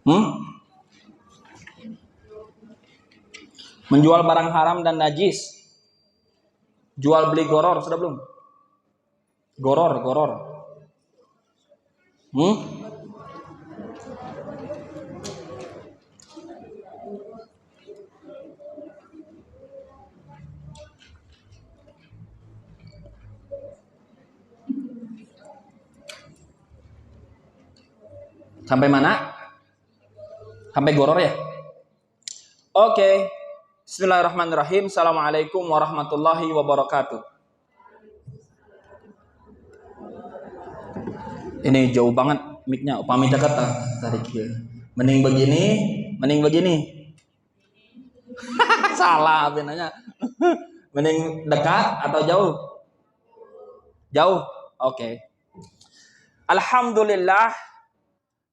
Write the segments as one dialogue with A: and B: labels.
A: Hmm? Menjual barang haram dan najis. Jual beli goror sudah belum? Goror. Sampai mana? Sampai goror ya? Oke. Bismillahirrahmanirrahim. Assalamualaikum warahmatullahi wabarakatuh. Ini jauh banget mic-nya. Upami dekat tarik ya. Mending begini. Salah benarnya. Mending dekat atau jauh? Jauh. Oke. Alhamdulillah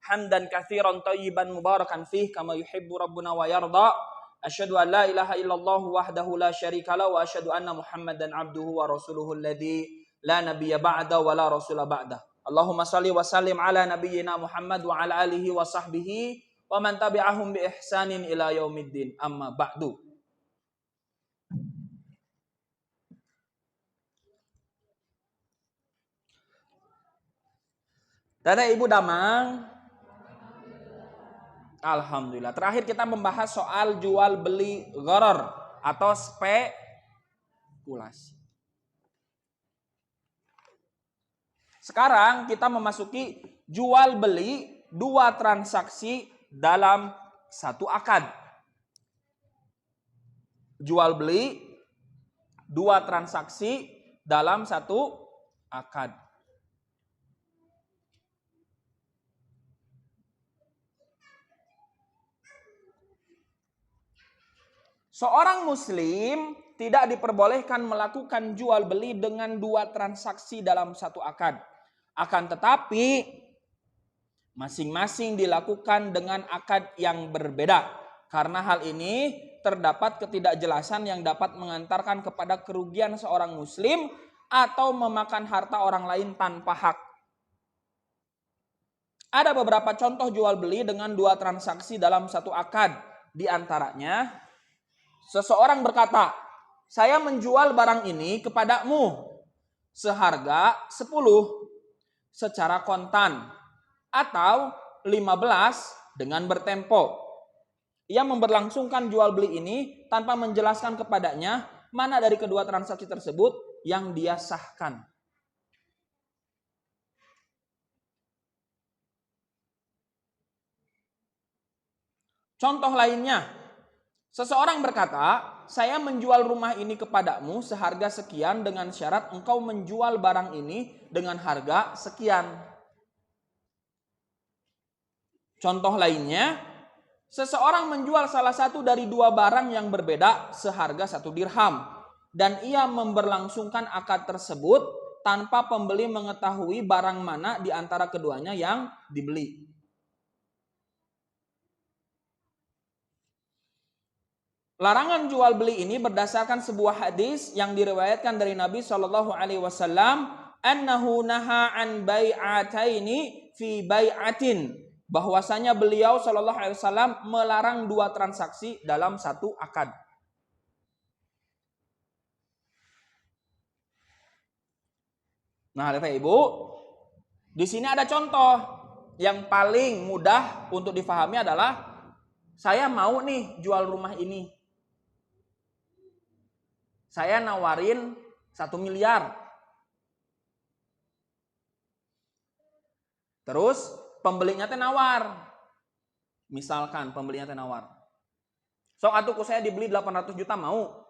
A: hamdan katsiran thayyiban mubarakan fih kama yuhibbu rabbuna wa yarda. Asyhadu an la ilaha illallah wahdahu la syarika lahu wa asyhadu anna Muhammadan abduhu wa rasuluhu alladzi la nabiyya ba'da wa la rasula ba'da. Allahumma shalli wa sallim ala nabiyyina Muhammad wa ala alihi wa sahbihi wa man tabi'ahum bi ihsanin ila yaumiddin. Amma ba'du. Tata Ibu Damang. Alhamdulillah. Terakhir kita membahas soal jual beli gharar atau spekulasi. Sekarang kita memasuki jual beli dua transaksi dalam satu akad. Jual beli dua transaksi dalam satu akad. Seorang muslim tidak diperbolehkan melakukan jual beli dengan dua transaksi dalam satu akad. Akan tetapi masing-masing dilakukan dengan akad yang berbeda. Karena hal ini terdapat ketidakjelasan yang dapat mengantarkan kepada kerugian seorang muslim atau memakan harta orang lain tanpa hak. Ada beberapa contoh jual beli dengan dua transaksi dalam satu akad. Di antaranya, seseorang berkata, saya menjual barang ini kepadamu seharga 10 secara kontan atau 15 dengan bertempo. Ia memberlangsungkan jual beli ini tanpa menjelaskan kepadanya mana dari kedua transaksi tersebut yang dia sahkan. Contoh lainnya, seseorang berkata, saya menjual rumah ini kepadamu seharga sekian dengan syarat engkau menjual barang ini dengan harga sekian. Contoh lainnya, seseorang menjual salah satu dari dua barang yang berbeda seharga 1 dirham. Dan ia memberlangsungkan akad tersebut tanpa pembeli mengetahui barang mana di antara keduanya yang dibeli. Larangan jual beli ini berdasarkan sebuah hadis yang diriwayatkan dari Nabi Shallallahu Alaihi Wasallam, annahu naha an bai'ataini fi bai'atin, bahwasanya beliau Shallallahu Alaihi Wasallam melarang dua transaksi dalam satu akad. Nah, Bapak Ibu, di sini ada contoh yang paling mudah untuk difahami adalah saya mau nih jual rumah ini. Saya nawarin 1 miliar. Terus pembelinya teh nawar. Misalkan pembelinya teh nawar. Sok atuh ku saya dibeli 800 juta mau.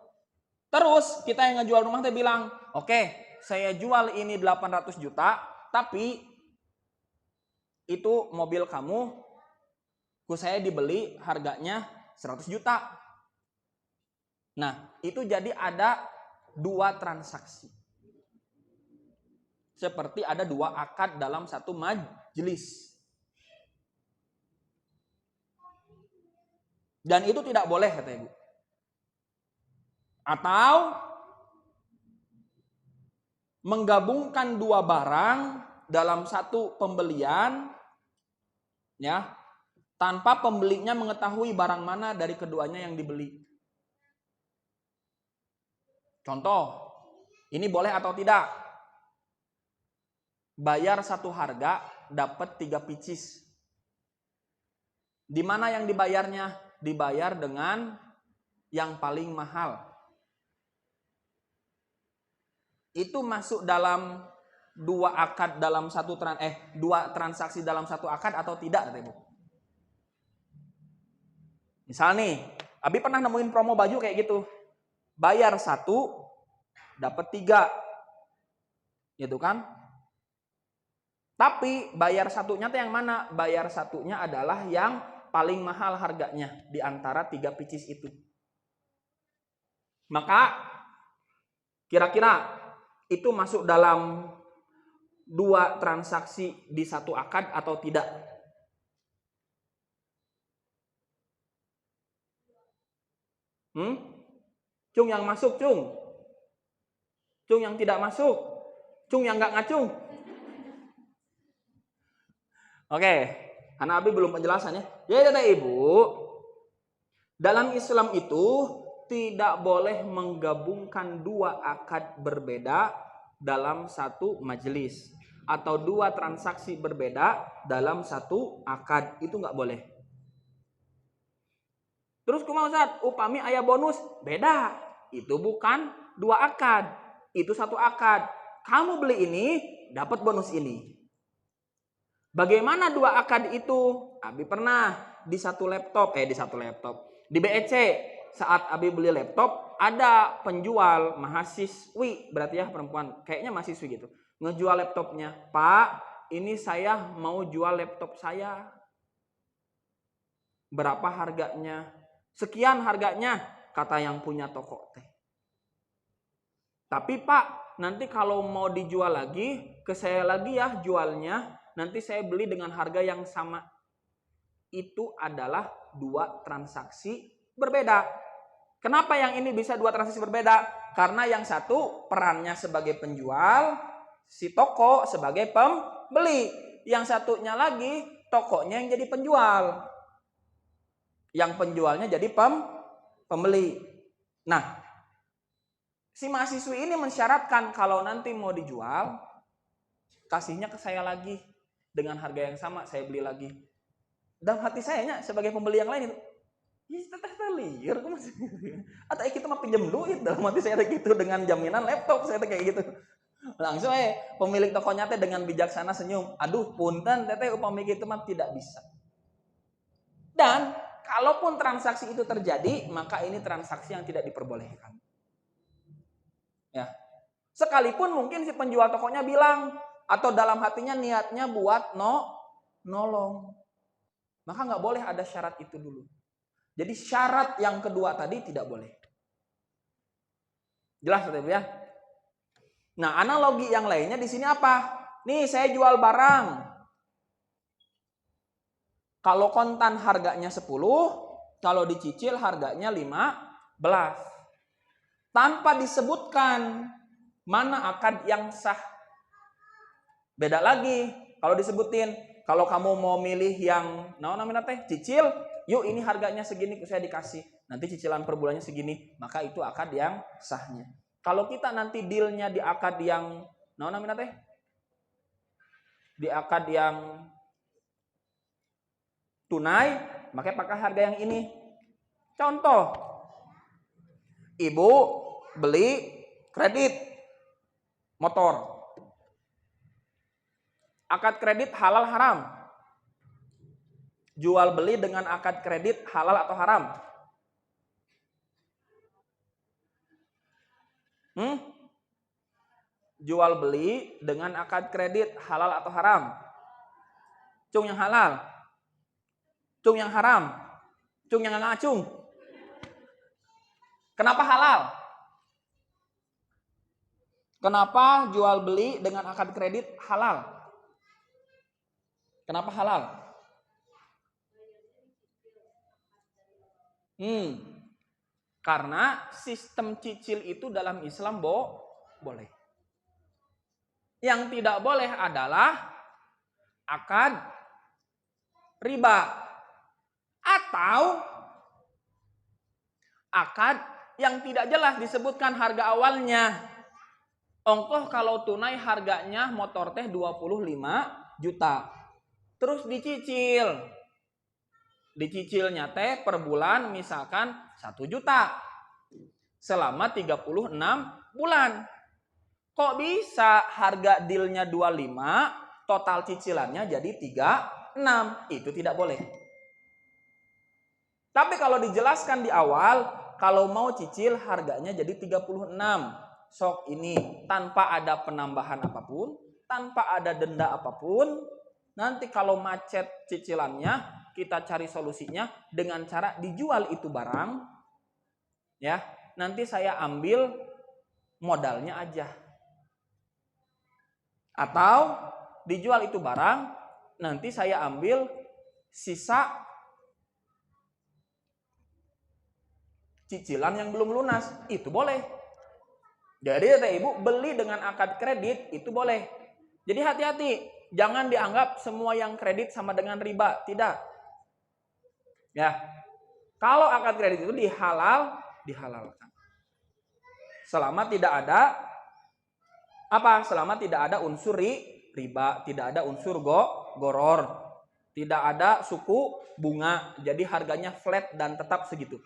A: Terus kita yang ngejual rumah teh bilang, "Oke, saya jual ini 800 juta, tapi itu mobil kamu ku saya dibeli harganya 100 juta." Nah, itu jadi ada dua transaksi. Seperti ada dua akad dalam satu majelis. Dan itu tidak boleh, kata Ibu. Atau menggabungkan dua barang dalam satu pembelian, ya, tanpa pembelinya mengetahui barang mana dari keduanya yang dibeli. Contoh, ini boleh atau tidak? Bayar satu harga, dapat 3 pieces. Di mana yang dibayarnya? Dibayar dengan yang paling mahal. Itu masuk dalam dua transaksi dalam satu akad atau tidak, Ibu? Misal nih, Abi pernah nemuin promo baju kayak gitu. Bayar 1, dapat 3. Gitu kan? Tapi bayar satunya tuh yang mana? Bayar satunya adalah yang paling mahal harganya di antara 3 pieces itu. Maka kira-kira itu masuk dalam 2 transaksi di satu akad atau tidak? Cung yang masuk, Cung. Cung yang tidak masuk. Cung yang nggak ngacung. Oke, karena Abi belum penjelasannya. Ya, Ibu. Dalam Islam itu tidak boleh menggabungkan 2 akad berbeda dalam satu majelis. Atau 2 transaksi berbeda dalam satu akad. Itu nggak boleh. Terus kumaha Ustaz? Upami aya bonus. Beda. Itu bukan 2 akad. Itu satu akad. Kamu beli ini, dapat bonus ini. Bagaimana 2 akad itu? Abi pernah di satu laptop. Di BEC, saat Abi beli laptop, ada penjual mahasiswi, berarti ya perempuan, kayaknya mahasiswi gitu. Ngejual laptopnya. Pak, ini saya mau jual laptop saya. Berapa harganya? Sekian harganya, kata yang punya toko teh. Tapi Pak, nanti kalau mau dijual lagi, ke saya lagi ya jualnya, nanti saya beli dengan harga yang sama. Itu adalah 2 transaksi berbeda. Kenapa yang ini bisa 2 transaksi berbeda? Karena yang satu perannya sebagai penjual, si toko sebagai pembeli. Yang satunya lagi, tokonya yang jadi penjual. Yang penjualnya jadi pembeli. Nah, si mahasiswi ini mensyaratkan kalau nanti mau dijual, kasihnya ke saya lagi dengan harga yang sama, saya beli lagi. Dalam hati saya sebagai pembeli yang lain itu, teteh liar, atau kita mah pinjam duit. Dalam hati saya gitu, dengan jaminan laptop saya kayak gitu. Langsung pemilik tokonya teh dengan bijaksana senyum, aduh punten teteh upami gitu mah tidak bisa. Dan kalaupun transaksi itu terjadi, maka ini transaksi yang tidak diperbolehkan. Ya. Sekalipun mungkin si penjual tokonya bilang, atau dalam hatinya niatnya buat nolong. Maka nggak boleh ada syarat itu dulu. Jadi syarat yang kedua tadi tidak boleh. Jelas ya? Nah, analogi yang lainnya di sini apa? Nih, saya jual barang. Kalau kontan harganya 10, kalau dicicil harganya 15. Tanpa disebutkan mana akad yang sah. Beda lagi kalau disebutin, kalau kamu mau milih yang cicil, yuk ini harganya segini saya dikasih. Nanti cicilan per bulannya segini, maka itu akad yang sahnya. Kalau kita nanti dealnya di akad yang di akad yang tunai, maka pakai harga yang ini. Contoh, ibu beli kredit motor. Akad kredit halal haram? Jual beli dengan akad kredit halal atau haram? Jual beli dengan akad kredit halal atau haram? Cung yang halal? Cung yang haram? Cung yang ngacung? Kenapa halal? Kenapa jual beli dengan akad kredit halal? Kenapa halal? Karena sistem cicil itu dalam Islam boleh. Yang tidak boleh adalah akad riba. Atau akad yang tidak jelas disebutkan harga awalnya. Ongkoh kalau tunai harganya motor teh 25 juta. Terus dicicil. Dicicilnya teh per bulan misalkan 1 juta. Selama 36 bulan. Kok bisa harga dealnya 25, total cicilannya jadi 36? Itu tidak boleh. Tapi kalau dijelaskan di awal, kalau mau cicil harganya jadi 36. Sok ini tanpa ada penambahan apapun, tanpa ada denda apapun. Nanti kalau macet cicilannya, kita cari solusinya dengan cara dijual itu barang. Ya, nanti saya ambil modalnya aja. Atau dijual itu barang, nanti saya ambil sisa cicilan yang belum lunas. Itu boleh. Jadi ibu beli dengan akad kredit itu boleh. Jadi hati-hati, jangan dianggap semua yang kredit sama dengan riba, tidak. Ya, kalau akad kredit itu dihalalkan. Selama tidak ada Selama tidak ada unsur riba, tidak ada unsur goror, tidak ada suku bunga, jadi harganya flat dan tetap segitu.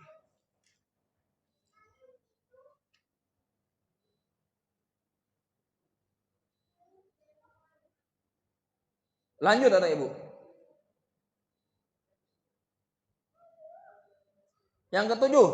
A: Lanjut Bapak Ibu. Yang ketujuh.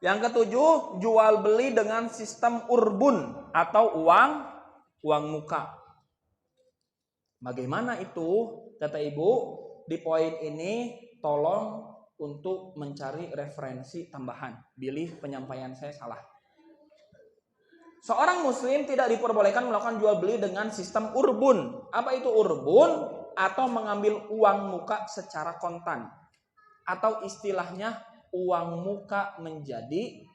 A: Yang ketujuh, jual beli dengan sistem urbun atau uang muka. Bagaimana itu? Kata Ibu, di poin ini tolong untuk mencari referensi tambahan. Pilih penyampaian saya salah. Seorang muslim tidak diperbolehkan melakukan jual beli dengan sistem urbun. Apa itu urbun? Atau mengambil uang muka secara kontan. Atau istilahnya uang muka menjadi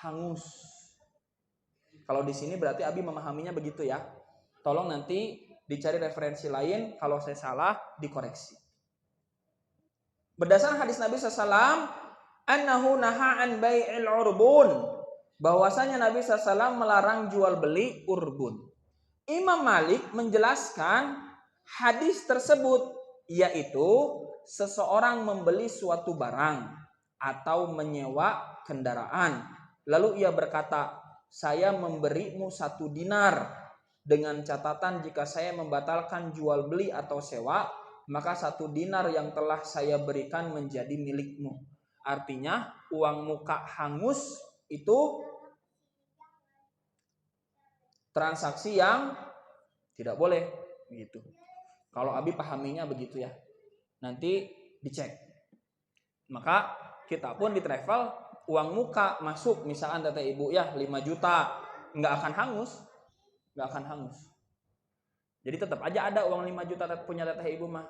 A: hangus. Kalau di sini berarti Abi memahaminya begitu ya. Tolong nanti dicari referensi lain, kalau saya salah dikoreksi. Berdasarkan hadis Nabi SAW, annahu naha an bai'il urbun, bahwasanya Nabi SAW melarang jual beli urbun. Imam Malik menjelaskan hadis tersebut, yaitu seseorang membeli suatu barang atau menyewa kendaraan. Lalu ia berkata, saya memberimu 1 dinar dengan catatan jika saya membatalkan jual beli atau sewa, maka 1 dinar yang telah saya berikan menjadi milikmu. Artinya uang muka hangus itu transaksi yang tidak boleh begitu. Kalau Abi pahaminya begitu ya. Nanti dicek. Maka kita pun di travel uang muka masuk misalkan Teteh Ibu ya 5 juta, nggak akan hangus. Nggak akan hangus. Jadi tetap aja ada uang 5 juta punya Teteh Ibu mah.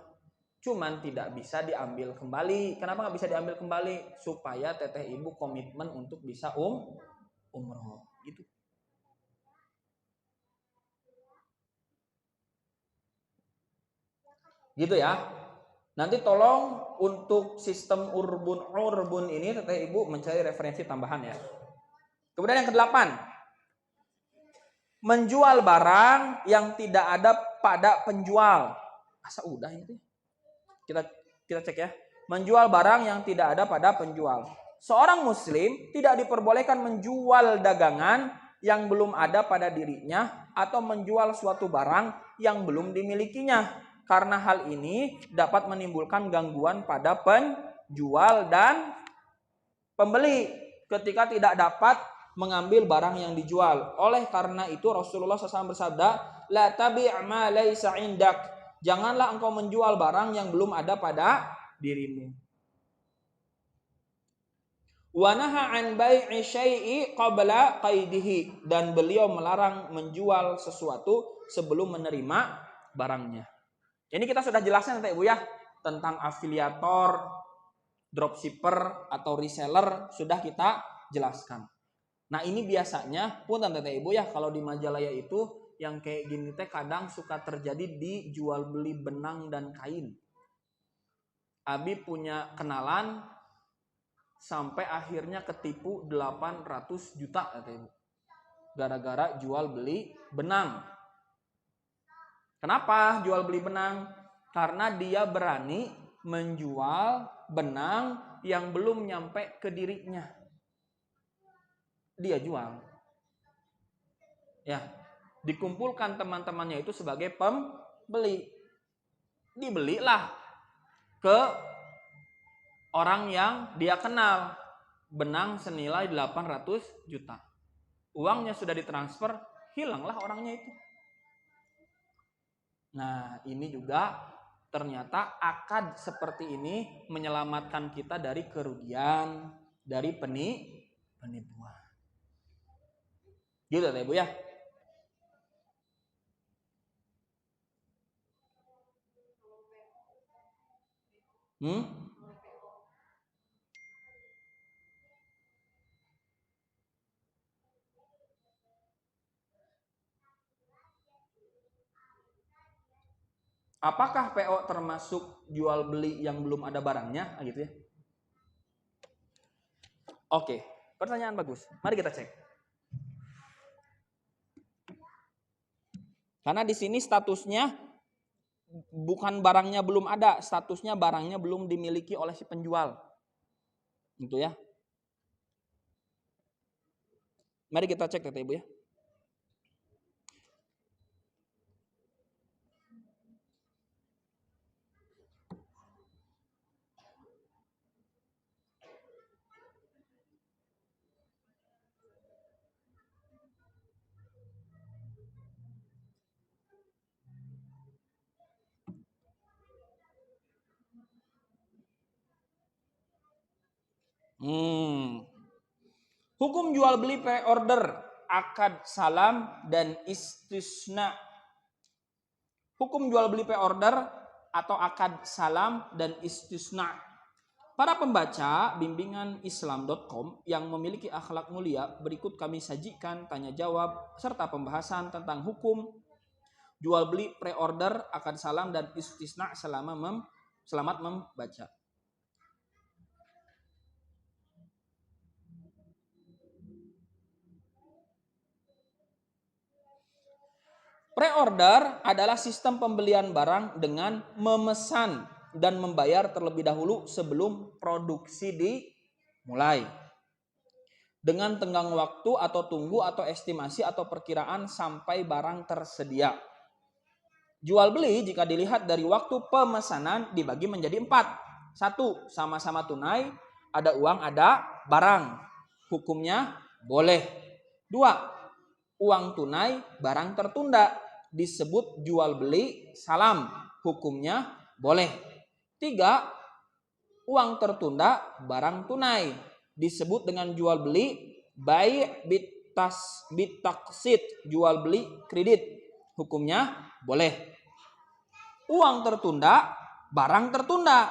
A: Cuman tidak bisa diambil kembali. Kenapa nggak bisa diambil kembali? Supaya Teteh Ibu komitmen untuk bisa umroh gitu. Gitu ya. Nanti tolong untuk sistem urbun ini Teteh Ibu mencari referensi tambahan ya. Kemudian yang ke-8, menjual barang yang tidak ada pada penjual. Asa udah itu. Kita cek ya. Menjual barang yang tidak ada pada penjual. Seorang muslim tidak diperbolehkan menjual dagangan yang belum ada pada dirinya atau menjual suatu barang yang belum dimilikinya. Karena hal ini dapat menimbulkan gangguan pada penjual dan pembeli. ketika tidak dapat mengambil barang yang dijual. Oleh karena itu Rasulullah SAW bersabda, la tabi' ma laysa indak. Janganlah engkau menjual barang yang belum ada pada dirimu. Wa naha an bai'i syai'i qabla qaidihi, dan beliau melarang menjual sesuatu sebelum menerima barangnya. Ini kita sudah jelaskan Ibu ya, tentang afiliator, dropshipper atau reseller sudah kita jelaskan. Nah, ini biasanya pun Ibu ya, kalau di Majalaya itu yang kayak gini teh kadang suka terjadi di jual beli benang dan kain. Abi punya kenalan sampai akhirnya ketipu 800 juta Ibu. Gara-gara jual beli benang. Kenapa jual beli benang? Karena dia berani menjual benang yang belum nyampe ke dirinya. Dia jual. Ya, dikumpulkan teman-temannya itu sebagai pembeli. Dibelilah ke orang yang dia kenal benang senilai 800 juta. Uangnya sudah ditransfer, hilanglah orangnya itu. Nah, ini juga ternyata akad seperti ini menyelamatkan kita dari kerugian, dari penipuan. Gitu Ibu ya. Apakah PO termasuk jual beli yang belum ada barangnya? Gitu ya. Oke, pertanyaan bagus. Mari kita cek. Karena di sini statusnya bukan barangnya belum ada, statusnya barangnya belum dimiliki oleh si penjual. Gitu ya. Mari kita cek Ibu ya. Hukum jual beli pre-order, akad salam dan istisna. Hukum jual beli pre-order atau akad salam dan istisna. Para pembaca bimbingan islam.com yang memiliki akhlak mulia, berikut kami sajikan tanya jawab serta pembahasan tentang hukum jual beli pre-order, akad salam dan istisna. Selamat membaca. Pre-order adalah sistem pembelian barang dengan memesan dan membayar terlebih dahulu sebelum produksi dimulai. Dengan tenggang waktu atau tunggu atau estimasi atau perkiraan sampai barang tersedia. Jual beli jika dilihat dari waktu pemesanan dibagi menjadi 4. 1. Sama-sama tunai, ada uang, ada barang. Hukumnya boleh. 2. Uang tunai, barang tertunda, disebut jual beli salam, hukumnya boleh. 3. Uang tertunda, barang tunai, disebut dengan jual beli bai' bitaksid, jual beli kredit, hukumnya boleh. Uang tertunda, barang tertunda,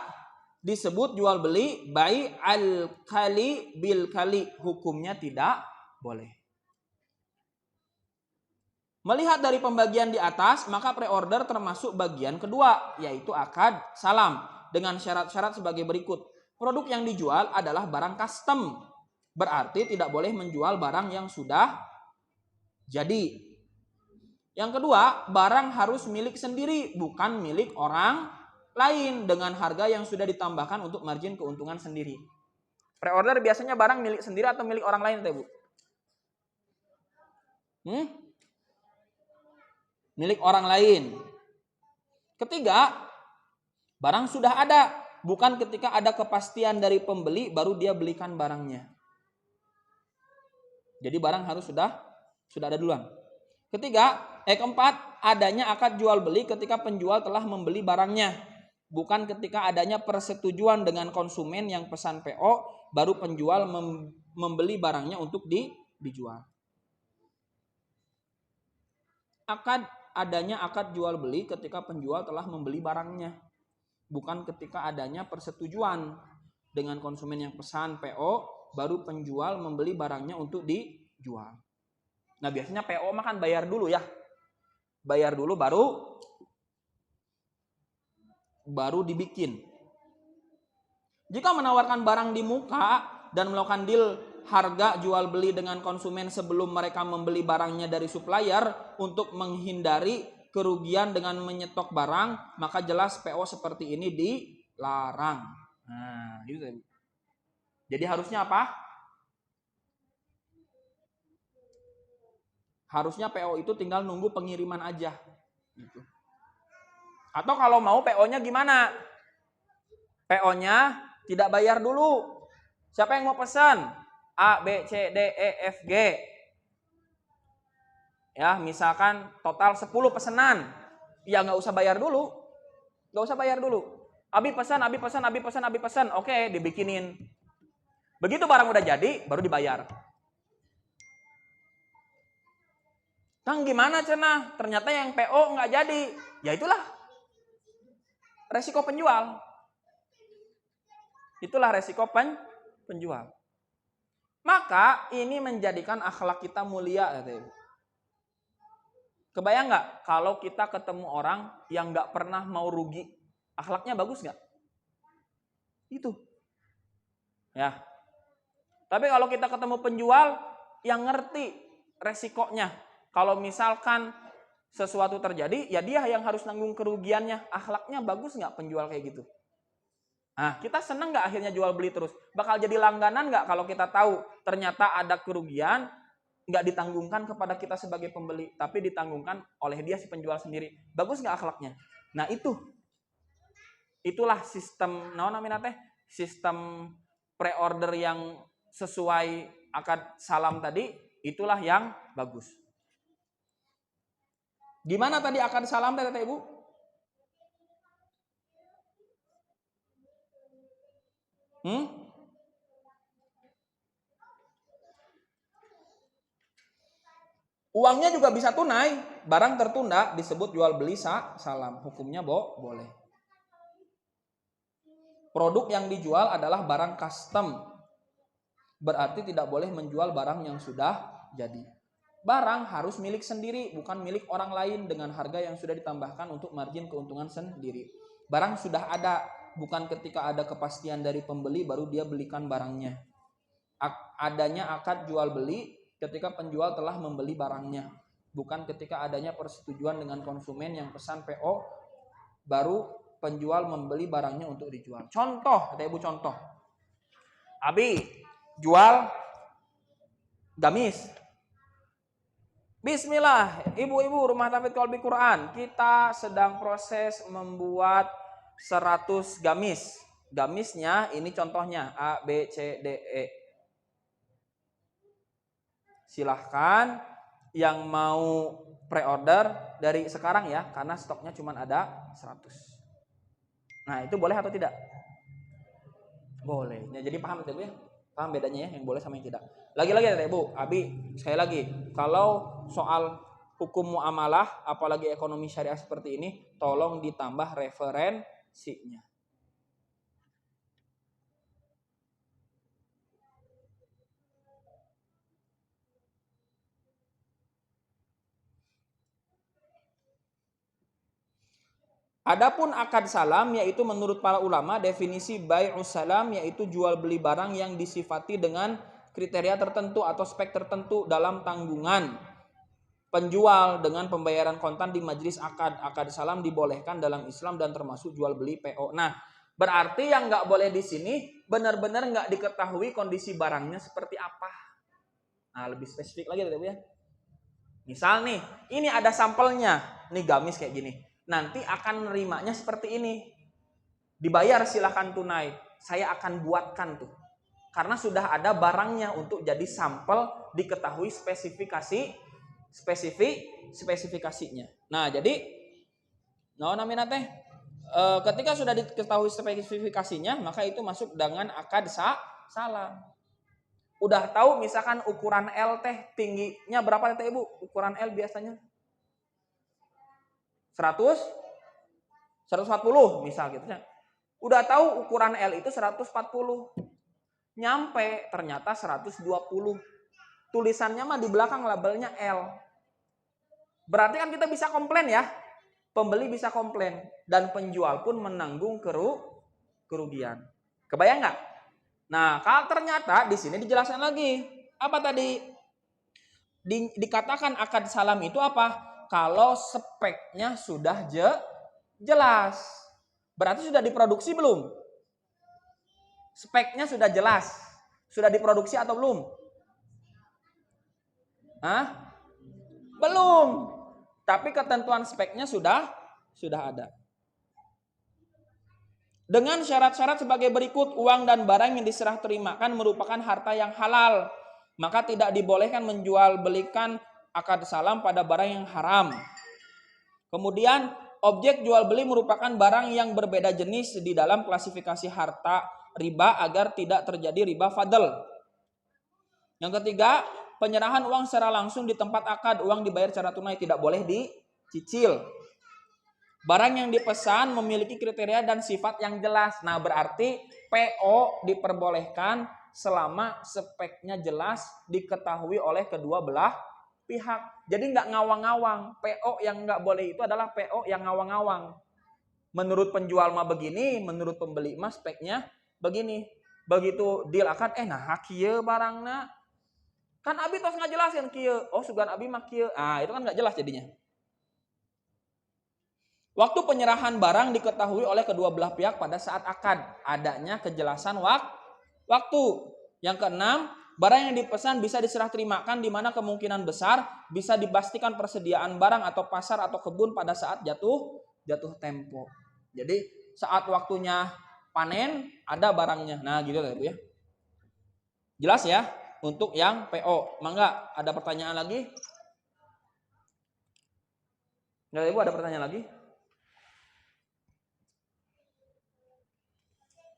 A: disebut jual beli bai' al-kali bil kali, hukumnya tidak boleh. Melihat dari pembagian di atas, maka pre-order termasuk bagian kedua, yaitu akad salam, dengan syarat-syarat sebagai berikut. Produk yang dijual adalah barang custom, berarti tidak boleh menjual barang yang sudah jadi. Yang kedua, barang harus milik sendiri, bukan milik orang lain, dengan harga yang sudah ditambahkan untuk margin keuntungan sendiri. Pre-order biasanya barang milik sendiri atau milik orang lain, Bu? Milik orang lain. Ketiga, barang sudah ada, bukan ketika ada kepastian dari pembeli baru dia belikan barangnya. Jadi barang harus sudah ada duluan. Keempat, adanya akad jual beli ketika penjual telah membeli barangnya, bukan ketika adanya persetujuan dengan konsumen yang pesan PO baru penjual membeli barangnya untuk dijual. Adanya akad jual beli ketika penjual telah membeli barangnya, bukan ketika adanya persetujuan dengan konsumen yang pesan PO baru penjual membeli barangnya untuk dijual. Nah, biasanya PO mah kan bayar dulu ya. Bayar dulu baru dibikin. Jika menawarkan barang di muka dan melakukan deal harga jual beli dengan konsumen sebelum mereka membeli barangnya dari supplier untuk menghindari kerugian dengan menyetok barang, maka jelas PO seperti ini dilarang. Nah, gitu. Jadi harusnya apa? Harusnya PO itu tinggal nunggu pengiriman aja. Gitu. Atau kalau mau PO-nya gimana? PO-nya tidak bayar dulu. Siapa yang mau pesan? A, B, C, D, E, F, G. Ya, misalkan total 10 pesanan. Ya nggak usah bayar dulu. Nggak usah bayar dulu. Abi pesan. Oke, dibikinin. Begitu barang udah jadi, baru dibayar. Kang gimana cenah? Ternyata yang PO nggak jadi. Ya itulah resiko penjual. Itulah resiko penjual. Maka ini menjadikan akhlak kita mulia. Kebayang nggak kalau kita ketemu orang yang nggak pernah mau rugi, akhlaknya bagus nggak? Itu. Ya. Tapi kalau kita ketemu penjual yang ngerti resikonya, kalau misalkan sesuatu terjadi, ya dia yang harus nanggung kerugiannya. Akhlaknya bagus nggak penjual kayak gitu? Nah, kita seneng nggak akhirnya jual beli terus? Bakal jadi langganan nggak kalau kita tahu ternyata ada kerugian, nggak ditanggungkan kepada kita sebagai pembeli, tapi ditanggungkan oleh dia si penjual sendiri. Bagus nggak akhlaknya? Nah itulah sistem, sistem pre-order yang sesuai akad salam tadi, itulah yang bagus. Gimana tadi akad salam tadi Ibu? Uangnya juga bisa tunai. Barang tertunda disebut jual beli salam. Hukumnya boleh. Produk yang dijual adalah barang custom. Berarti tidak boleh menjual barang yang sudah jadi. Barang harus milik sendiri, bukan milik orang lain dengan harga yang sudah ditambahkan untuk margin keuntungan sendiri. Barang sudah ada, bukan ketika ada kepastian dari pembeli baru dia belikan barangnya. Adanya akad jual beli ketika penjual telah membeli barangnya, bukan ketika adanya persetujuan dengan konsumen yang pesan PO baru penjual membeli barangnya untuk dijual. Contoh, Ibu contoh. Abi jual gamis. Bismillah, ibu-ibu rumah Tafidz Qalbi Quran, kita sedang proses membuat 100 gamis. Gamisnya ini contohnya A, B, C, D, E. Silahkan yang mau pre-order dari sekarang ya, karena stoknya cuma ada 100. Nah, itu boleh atau tidak? Boleh. Nah, jadi paham itu ya? Paham bedanya ya, yang boleh sama yang tidak. Lagi-lagi ya Bu, Abi, sekali lagi, kalau soal hukum muamalah, apalagi ekonomi syariah seperti ini, tolong ditambah referensinya. Adapun akad salam yaitu menurut para ulama definisi bai'us salam yaitu jual beli barang yang disifati dengan kriteria tertentu atau spek tertentu dalam tanggungan penjual dengan pembayaran kontan di majelis akad. Akad salam dibolehkan dalam Islam dan termasuk jual beli PO. Nah, berarti yang nggak boleh di sini benar-benar nggak diketahui kondisi barangnya seperti apa. Nah, lebih spesifik lagi ya. Misal nih, ini ada sampelnya, nih gamis kayak gini. Nanti akan nerimanya seperti ini. Dibayar silakan tunai. Saya akan buatkan tuh. Karena sudah ada barangnya untuk jadi sampel, diketahui spesifikasinya. Nah, jadi namanya teh ketika sudah diketahui spesifikasinya, maka itu masuk dengan akad salam. Udah tahu misalkan ukuran L teh tingginya berapa teh Ibu? Ukuran L biasanya 140 misal gitu ya. Udah tahu ukuran L itu 140. Nyampe ternyata 120. Tulisannya mah di belakang labelnya L. Berarti kan kita bisa komplain ya. Pembeli bisa komplain dan penjual pun menanggung kerugian. Kebayang nggak? Nah, kalau ternyata di sini dijelaskan lagi. Apa tadi? Dikatakan akad salam itu apa? Kalau speknya sudah jelas. Berarti sudah diproduksi belum? Speknya sudah jelas. Sudah diproduksi atau belum? Hah? Belum. Tapi ketentuan speknya sudah ada. Dengan syarat-syarat sebagai berikut, uang dan barang yang diserah terimakan merupakan harta yang halal. Maka tidak dibolehkan menjual belikan akad salam pada barang yang haram. Kemudian, objek jual beli merupakan barang yang berbeda jenis di dalam klasifikasi harta riba agar tidak terjadi riba fadl. Yang ketiga, penyerahan uang secara langsung di tempat akad, uang dibayar secara tunai, tidak boleh dicicil. Barang yang dipesan memiliki kriteria dan sifat yang jelas. Nah, berarti PO diperbolehkan selama speknya jelas, diketahui oleh kedua belah pihak. Jadi nggak ngawang-ngawang. PO yang nggak boleh itu adalah PO yang ngawang-ngawang. Menurut penjual mah begini, menurut pembeli mah speknya begini. Begitu deal akad, nah kieu barangna. Kan abi tos ngajelasin kieu. Oh, sugan abi mah kieu. Itu kan nggak jelas jadinya. Waktu penyerahan barang diketahui oleh kedua belah pihak pada saat akad. Adanya kejelasan waktu. Yang keenam, barang yang dipesan bisa diserah terimakan di mana kemungkinan besar bisa dipastikan persediaan barang atau pasar atau kebun pada saat jatuh tempo. Jadi saat waktunya panen ada barangnya. Nah, gitu ya, Bu ya. Jelas ya? Untuk yang PO. Mangga, ada pertanyaan lagi? Enggak, Ibu, ada pertanyaan lagi?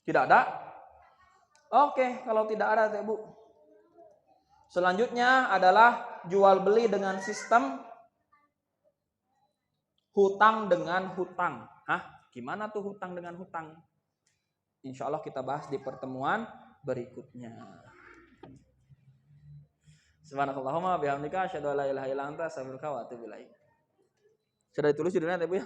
A: Tidak ada? Oke, kalau tidak ada, Ibu. Selanjutnya adalah jual beli dengan sistem hutang dengan hutang. Gimana tuh hutang dengan hutang? Insya Allah kita bahas di pertemuan berikutnya. Subhanakallahumma bihamdika asyhadu an la ilaha illa anta astaghfiruka wa atubu ilaik. Sudah ditulis judulnya, Ibu ya?